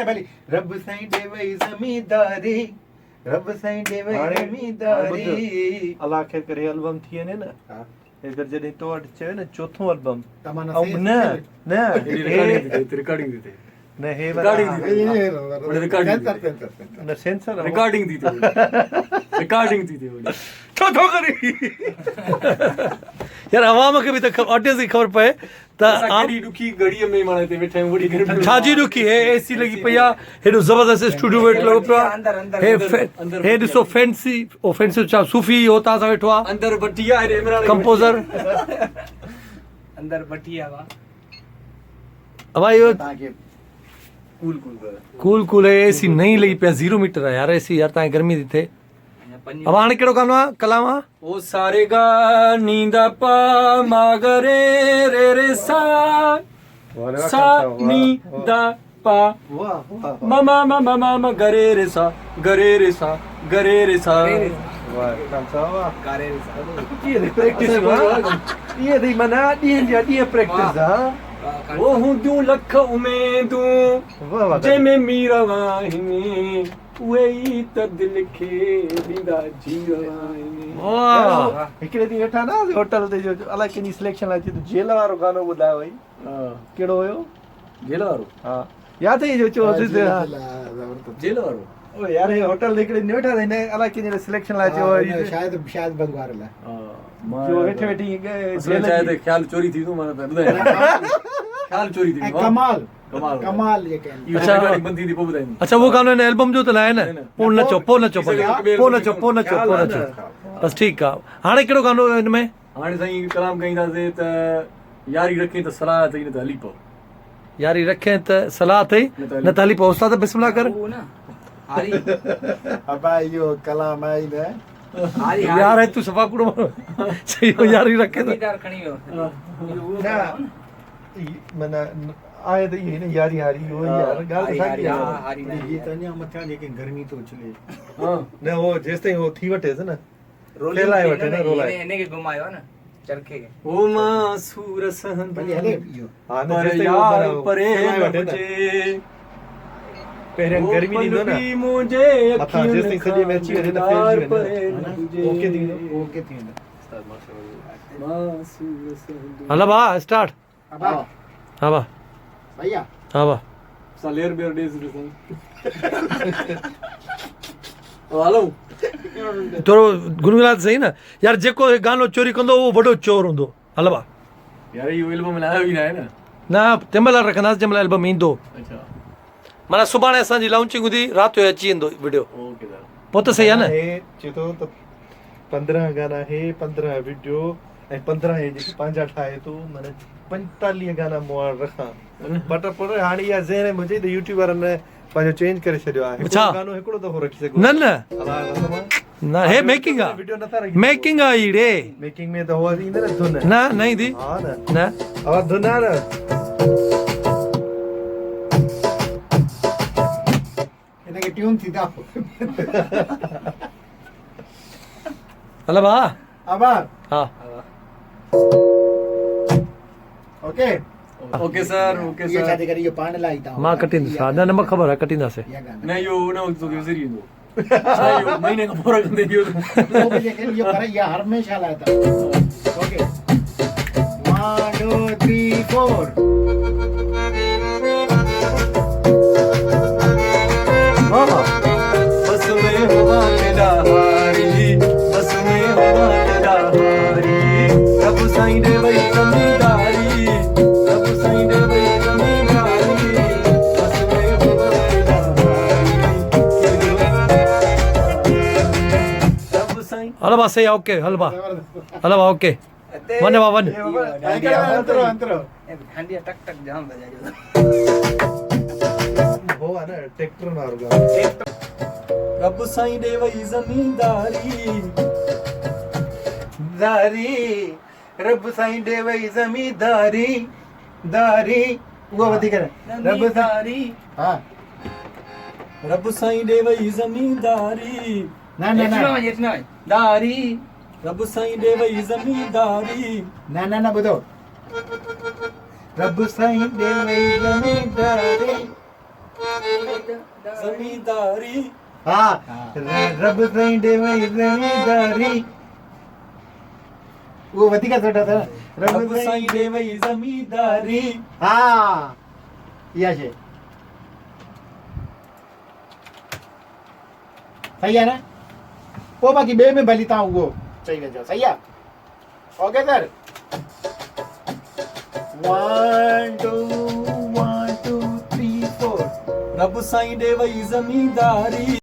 किथे भली रब साईं देवई ज़मींदारी रब साईं देवई ज़मींदारी अल्लाह खे करे एल्बम थी ने न हां अगर जॾहिं तो वटि चयो न चोथों एल्बम तमाना ऐं न रिकॉर्डिंग दी न हे न सेंसर रिकॉर्डिंग दी रिकॉर्डिंग दी छो करी यार अवाम खे बि त ऑडियंस खे ख़बर पए त केड़ी दुखी घड़ीअ में माणे ते वेठा आहियूं वड़ी गर्मी छाजी दुखी है एसी लगी पई आहे हेॾो ज़बरदस्त स्टूडियो वेठो लॻो पियो आहे हे ॾिसो फैंसी ओ फैंसी छा सूफ़ी हो तां सां वेठो आहे अंदर बटिया है इमरान कंपोजर अंदर बटिया वा अब यो कूल कूल है एसी नहीं लगी पिया 0 मीटर है यार एसी यार तां गर्मी थी थे अब हाणे कहिड़ो गानो आहे कलाम आहे ओ सारे गा नींदा पा मागरे रे रे सा सा नींदा पा ममा ममा ममा गरे रे सा गरे रे सा गरे रे सा वाह काम सावा कारे ये प्रैक्टिस ये दी मना डी प्रैक्टिस हां वो हूंदियूं लख उमेदूं जंहिंमें मीरा आहिनि उहे ई त दिलि खे ॾींदा जीवन वाह हिकिड़े ॾींहुं वेठा ना होटल ते जो अलाए कंहिंजी सिलेक्शन लाइ थी जेल वारो गानो ॿुधायो वई कहिड़ो हुयो जेल वारो हा यादि आहे जो चयो जेल वारो ओ यार हे होटल ते हिकिड़े ॾींहुं वेठा था हिन अलाए कंहिंजी सिलेक्शन लाइ चयो शायद बंगवार लाइ जो वेठे वेठी जेल चाहे त ख्याल चोरी थी तो माने त ॿुधाए ख्याल चोरी थी कमाल कमाल कमाल ये कहने अच्छा बंदी थी पोइ ॿुधाईंदी अच्छा वो गानो हिन एल्बम जो त लाए न पोइ नचो बस ठीकु आहे हाणे कहिड़ो गानो हिन में हाणे साईं कलाम कईंदासीं त यारी रखे त सलाह अथई न त हली पओ यारी रखे त सलाह अथई न त हली पओ उस्ताद बिस्मिल्लाह कर वो ना हारी अबा यो कलाम आई न हारी यार है तू सफा कुड़ो सही हो यारी रखे तो गिटार खणी वियो ना मना आए तो ये न यारी हारी हो यार गाल साकी हारी ये तो नहीं मथा लेकिन गर्मी तो चले हां न वो जेस ताईं हो थी वटे न रोलिंग फैलाए वटे न रोलाए इने के घुमायो ना चरखे के ओ मां सूर सहन भले हले यो हां न पर जेस ताईं यार हो परे फैलाए वटे न मुझे पहिरियों गर्मी ॾींदो न मुझे मथा जेस ताईं खजी में अची वञे त फैलजी वञे ओके थी ओके थी मां सूर सहन हला बा स्टार्ट अबा हां बा भैया हां बा सलेर बेर डेज साईं हलो थोरो गुनगुना सही न यार जेको गानो चोरी कंदो उहो वॾो चोर हूंदो हल बा यार इहो एल्बम लायो ई न आहे न न तंहिंमहिल रखंदासीं जंहिंमहिल एल्बम ईंदो अच्छा माना सुभाणे असांजी लॉन्चिंग हूंदी राति जो अची वेंदो वीडियो ओके सर पोइ त सही आहे न चए थो त 15 गाना है 15 वीडियो ऐं 15 हे जेके पंहिंजा ठाहे थो माना 45 गाना मूं वटि रखां पर हाणे इहा ज़हन मुंहिंजे त यूट्यूब वारनि पंहिंजो चेंज करे छॾियो आहे अच्छा। गानो हिकिड़ो दफ़ो रखी सघो न न न हे मेकिंग आहे वीडियो नथा रखी मेकिंग आहे हीड़े मेकिंग में त हो ईंदे न धुन न न ईंदी हा न न अब धुन आहे न इनके ट्यून थी था हल भा अबा हा ओके ओके सर ओके ये सर शादी करी यो पाण लाई था मां कटींदुसि न न मूंखे ख़बर आहे कटींदासीं ये गाना न इहो न तो विसरी वेंदो छा इहो महीने खां पोइ रखंदे इहो वो भी लेकिन ये पर ये हमेशा लाया था ओके 1 2 3 4 बस में हुआ तेरा हारी बस में हुआ तेरा हारी रब साईं दे वई ज़मींदारी रब साईं दे वई ज़मींदारी बस में हुआ तेरा हारी रब साईं हल भा सही आहे ओके हल भा हल भा ओके वन भा वन अंतरो अंतरो हंडिया टक टक जाम बजायो हो आहे न ट्रैक्टर वारो गानो रब साईं दे वई ज़मींदारी दारी रब साईं दे वई ज़मींदारी दारी वो वधी करे रब ज़मींदारी हां रब साईं दे वई ज़मींदारी ना ना ना इतना दारी रब साईं दे वई ज़मींदारी ना ना ना ॿुधो रब साईं दे वई ज़मींदारी जमींदारी हाँ रब साईं दे वई ज़मींदारी वो वधीक सुठो अथव रब साईं दे वई जमींदारी हाँ इहा शइ सही आहे न पोइ बाक़ी ॿिए में भली तव्हां उहो चई वञो सही आहे ओके सर 1 2 1 2 3 4 रब साईं दे वई जमींदारी